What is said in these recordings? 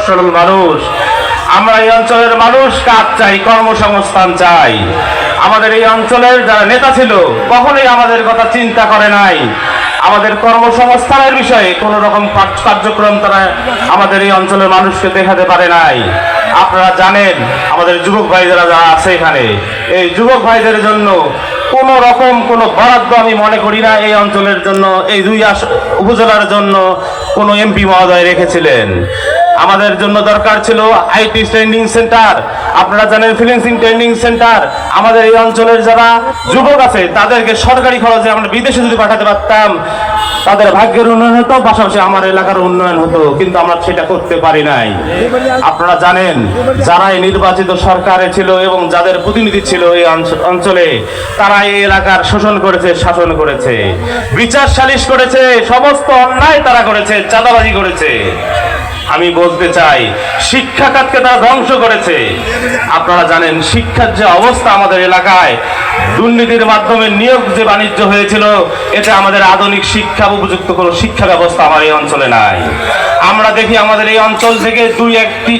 সরল মানুষ। আমরা এই অঞ্চলের মানুষ কাজ চাই, কর্মসংস্থান চাই। আমাদের এই অঞ্চলের যারা নেতা ছিল কখনোই আমাদের কথা চিন্তা করে নাই। আমাদের কর্মসংস্থানের বিষয়ে কোন রকম কার্যক্রম তারা আমাদের এই অঞ্চলের মানুষকে দেখাতে পারে নাই। আপনারা জানেন আমাদের যুবক ভাইদের যারা আছে এখানে, এই যুবক ভাইদের জন্য কোন রকম কোন বরাদ্দ আমি মনে করি না এই অঞ্চলের জন্য, এই দুই উপজেলার জন্য কোন এমপি মহোদয় রেখেছিলেন। আমাদের জন্য দরকার ছিল আইটি ট্রেনিং সেন্টার, আপনারা জানেন ফ্রিল্যান্সিং ট্রেনিং সেন্টার। আমাদের এই অঞ্চলের যারা যুবক আছে তাদেরকে সরকারি খরচে আমরা বিদেশে যদি পাঠাতে পারতাম তাদের ভাগ্যের উন্নয়ন হতো, পাশাপাশি আমার এলাকার উন্নয়ন হতো, কিন্তু আমরা সেটা করতে পারি নাই। আপনারা জানেন যারা এই নির্বাচিত সরকারে ছিল এবং যাদের প্রতিনিধি ছিল এই অঞ্চলে, তারা এই এলাকার শোষণ করেছে, শাসন করেছে, বিচার সালিশ করেছে, সমস্ত অন্যায় তারা করেছে, চাঁদাবাজি করেছে। আমি বলতে চাই শিক্ষা খাতকে তারা ধ্বংস করেছে। আপনারা জানেন শিক্ষার যে অবস্থা আমাদের এলাকায়, দুর্নীতির মাধ্যমে নিয়োগ যে বাণিজ্য হয়েছিল, এতে আমাদের আধুনিক শিক্ষা উপযুক্ত কোনো শিক্ষা ব্যবস্থা আমার এই অঞ্চলে নাই। আমরা দেখি আমাদের এই অঞ্চল থেকে দুই একটি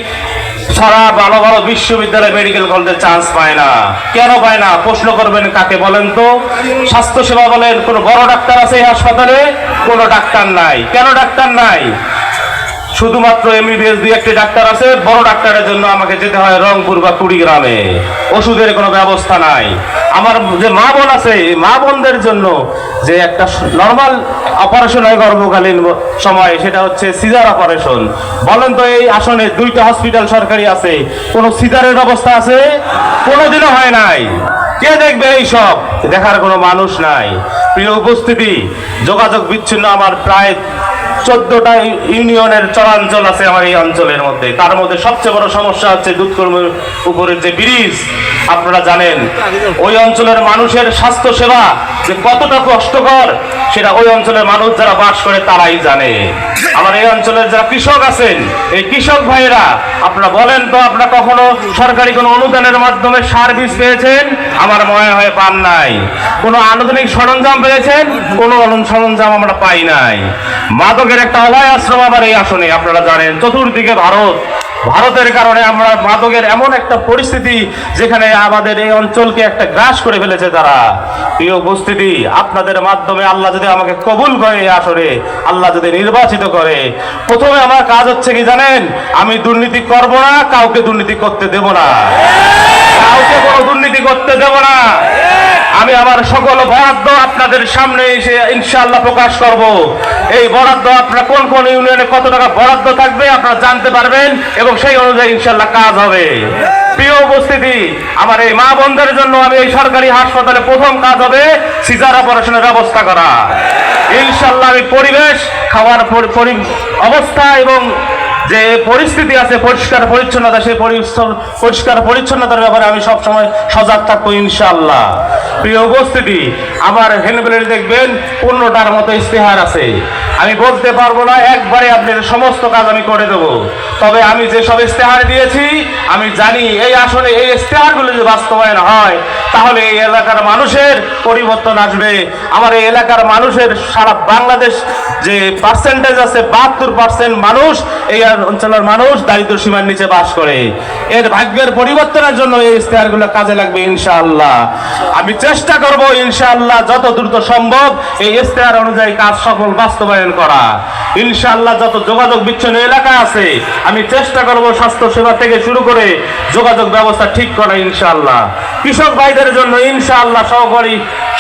সারা ভালো ভালো বিশ্ববিদ্যালয় মেডিকেল কলেজে চান্স পায় না। কেন পায় না প্রশ্ন করবেন কাকে বলেন তো? স্বাস্থ্য সেবা বলেন, কোনো বড় ডাক্তার আছে এই হাসপাতালে? কোনো ডাক্তার নাই। কেন ডাক্তার নাই? শুধুমাত্র এমবিবিএস দুই একটি ডাক্তার আছে, বড় ডাক্তারের জন্য আমাকে যেতে হয় রংপুর বা কুড়িগ্রামে। ওষুধের কোনো ব্যবস্থা নাই। আমার যে মা বোন আছে, মা বোনদের জন্য যে একটা নর্মাল অপারেশন হয় গর্ভকালীন সময়, সেটা হচ্ছে সিজার অপারেশন। বলেন তো এই আসনে দুইটা হসপিটাল সরকারি আছে, কোন সিজারের ব্যবস্থা আছে? কোনোদিনও হয় নাই। কে দেখবে এই সব? দেখার কোনো মানুষ নাই। প্রিয় উপস্থিতি, যোগাযোগ বিচ্ছিন্ন আমার প্রায় 14টা ইউনিয়নের চরাঞ্চল আছে আমার এই অঞ্চলের মধ্যে। তার মধ্যে সবচেয়ে বড় সমস্যা হচ্ছে দুধকর্মের উপরের যে ব্রিজ। আপনারা জানেন ওই অঞ্চলের মানুষের স্বাস্থ্য সেবা যে কতটা কষ্টকর, সেটা ওই অঞ্চলের মানুষ যারা বাস করে তারাই জানে। আমার এই অঞ্চলের যারা কৃষক আছেন, এই কৃষক ভাইয়েরা আপনারা বলেন তো, আপনারা কখনো সরকারি কোনো অনুদানের মাধ্যমে সার বীজ পেয়েছেন? আমার মনে হয় পান নাই। কোনো আধুনিক সরঞ্জাম পেয়েছেন? কোনো সরঞ্জাম আমরা পাই নাই। মাদকের একটা অভয় আশ্রম আমার এই আসনে। আপনারা জানেন চতুর্দিকে ভারতের কারণে আমরা মাদকের এমন একটা পরিস্থিতি যেখানে আমাদের এই অঞ্চলকে একটা গ্রাস করে ফেলেছে তারা। প্রিয় উপস্থিতি, আপনাদের মাধ্যমে আল্লাহ যদি আমাকে কবুল করে এই আসরে, আল্লাহ যদি নির্বাচিত করে, প্রথমে আমার কাজ হচ্ছে কি জানেন? আমি দুর্নীতি করব না, কাউকে দুর্নীতি করতে দেব না, কাউকে কোনো দুর্নীতি করতে দেব না। আমি আমার সকল বরাদ্দ আপনাদের সামনে এসে ইনশাআল্লাহ প্রকাশ করব। এই বরাদ্দ আপনারা কোন কোন ইউনিয়নে কত টাকা বরাদ্দ থাকবে আপনারা জানতে পারবেন এবং সেই অনুযায়ী ইনশাআল্লাহ কাজ হবে। প্রিয় উপস্থিতি, আমার এই মা বোনদের জন্য আমি এই সরকারি হাসপাতালে প্রথম কাজ হবে সিজার অপারেশনের ব্যবস্থা করা। ইনশাআল্লাহ আমি পরিবেশ, খাওয়ার অবস্থা এবং যে পরিস্থিতি আছে পরিষ্কার পরিচ্ছন্নতা, সেই পরিষ্কার পরিচ্ছন্নতার ব্যাপারে আমি সবসময় সজাগ থাকবো ইনশাআল্লাহ। প্রিয় উপস্থিতি, আমার হ্যান্ডবিলে দেখবেন 15টার মতো ইস্তেহার আছে। আমি বলতে পারবো না একবারে আপনাদের সমস্ত কাজ আমি করে দেবো, তবে আমি যে সব ইস্তেহার দিয়েছি আমি জানি এই আসলে এই ইস্তেহারগুলো যদি বাস্তবায়ন হয় তাহলে এই এলাকার মানুষের পরিবর্তন আসবে। আমার এই এলাকার মানুষের সারা বাংলাদেশ যে পার্সেন্টেজ আছে 72% মানুষ, এই অঞ্চলের মানুষ দারিদ্র সীমার নিচে বাস করে। এর ভাগ্যের পরিবর্তনের জন্য এই ইস্তেহারগুলো কাজে লাগবে ইনশাআল্লাহ। আমি চেষ্টা করব ইনশাআল্লাহ যত দ্রুত সম্ভব এই ইস্তেহার অনুযায়ী কাজ সফল বাস্তবায়ন করা। ইনশাআল্লাহ যত যোগাযোগ বিচ্ছিন্ন এলাকা আছে আমি চেষ্টা করব স্বাস্থ্য সেবা থেকে শুরু করে যোগাযোগ ব্যবস্থা ঠিক করা ইনশাআল্লাহ। কৃষক ভাইদের জন্য ইনশাআল্লাহ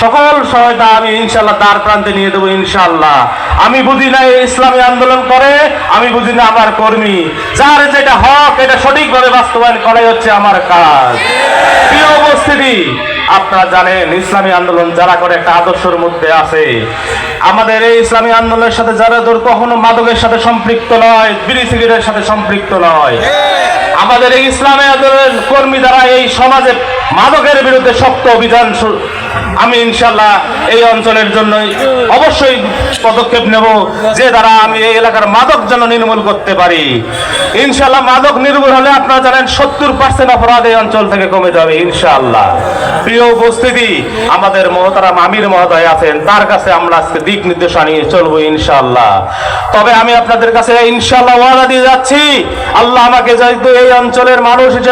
সকল সহায়তা আমি ইনশাআল্লাহ তার প্রান্তে নিয়ে দেবো ইনশাআল্লাহ। আমি বুঝি না এই ইসলামী আন্দোলন করে, আমি বুঝি না আমার কর্মী, যার যেটা হক এটা সঠিকভাবে বাস্তবায়ন করাই হচ্ছে আমার কাজ। প্রিয় উপস্থিতি, আপনারা জানেন ইসলামী আন্দোলন যারা করে একটা আদর্শের মধ্যে আছে। আমাদের এই ইসলামী আন্দোলনের সাথে যারা কখনো মাদকের সাথে সম্পৃক্ত নয়, বিড়ি সিগারেটের সাথে সম্পৃক্ত নয়, আমাদের এই ইসলামী আন্দোলনের কর্মী দ্বারা এই সমাজে মাদকের বিরুদ্ধে শক্ত অভিযান আমি ইনশাল্লাহ এই অঞ্চলের জন্য অবশ্যই পদক্ষেপ নেব, যে দ্বারা আমি এই এলাকার মাদক যেন নির্মূল করতে পারি। ইনশাল্লাহ মাদক নির্মূল হলে আপনারা জানেন 70% অপরাধ এই অঞ্চল থেকে কমে যাবে ইনশাআল্লাহ। প্রিয় উপস্থিতি, আমাদের মহতারাম আমির মহোদয় আছেন, তার কাছে আমরা আজকে দিক নির্দেশনা নিয়ে চলবো ইনশাআল্লাহ। তবে আমি আপনাদের কাছে ইনশাআল্লাহ ওয়াদা দিয়ে যাচ্ছি, আল্লাহ আমাকে যেহেতু এই অঞ্চলের মানুষ হিসেবে